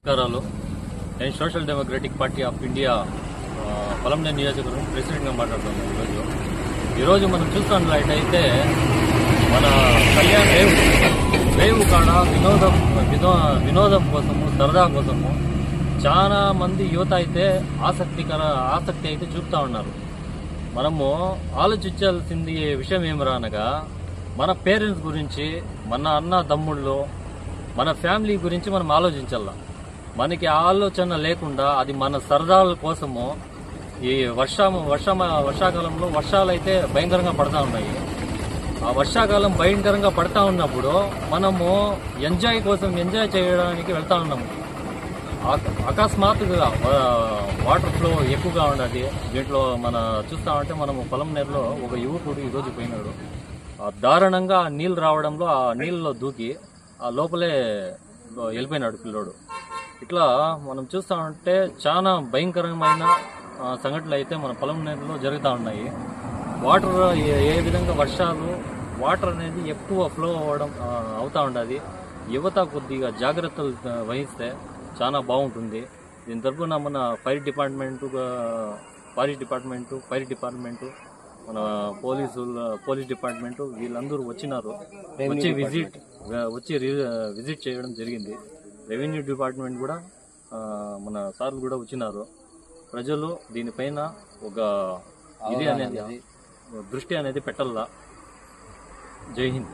నమస్కారాలు. నేను social democratic party of India పొలంనేని నియోజకవర్గం ప్రెసిడెంట్గా మాట్లాడుతున్నాను. ఈరోజు మనం చూస్తున్నట్లయితే మన కళ్యాణ్ రేవు కాడ వినోదం కోసము, సరదా కోసము చాలా మంది యువత అయితే ఆసక్తి అయితే చూపుతా ఉన్నారు. మనము ఆలోచించాల్సింది విషయం ఏమిరా అనగా, మన పేరెంట్స్ గురించి, మన అన్న తమ్ముళ్ళు, మన ఫ్యామిలీ గురించి మనం ఆలోచించాల. మనకి ఆలోచన లేకుండా అది మన సరదాల కోసము ఈ వర్షాకాలంలో వర్షాలు అయితే భయంకరంగా పడతా ఉన్నాయి. ఆ వర్షాకాలం భయంకరంగా పడతా ఉన్నప్పుడు మనము ఎంజాయ్ చేయడానికి వెళ్తా ఉన్నాము. అకస్మాత్తుగా వాటర్ ఫ్లో ఎక్కువగా ఉన్నది. దీంట్లో చూస్తామంటే మనము పొలంనేరులో ఒక యువకుడు ఈరోజు పోయినాడు. దారుణంగా నీళ్ళు రావడంలో ఆ నీళ్ళలో దూకి ఆ లోపలే వెళ్ళిపోయినాడు పిల్లోడు. ఇట్లా మనం చూస్తామంటే చాలా భయంకరమైన సంఘటనలు అయితే మన పొలంనేరులో జరుగుతూ ఉన్నాయి. వాటర్ ఏ విధంగా వాటర్ అనేది ఎక్కువ ఫ్లో అవుతూ ఉండదు. యువత కొద్దిగా జాగ్రత్తలు వహిస్తే చాలా బాగుంటుంది. దీని తరఫున మన ఫైర్ డిపార్ట్మెంటు, మన పోలీస్ డిపార్ట్మెంటు వీళ్ళందరూ వచ్చినారు. వచ్చి విజిట్ చేయడం జరిగింది. రెవెన్యూ డిపార్ట్మెంట్ కూడా మన సార్లు కూడా వచ్చినారు. ప్రజలు దీనిపైన ఒక దృష్టి అనేది పెట్టాలా. జై హింద్.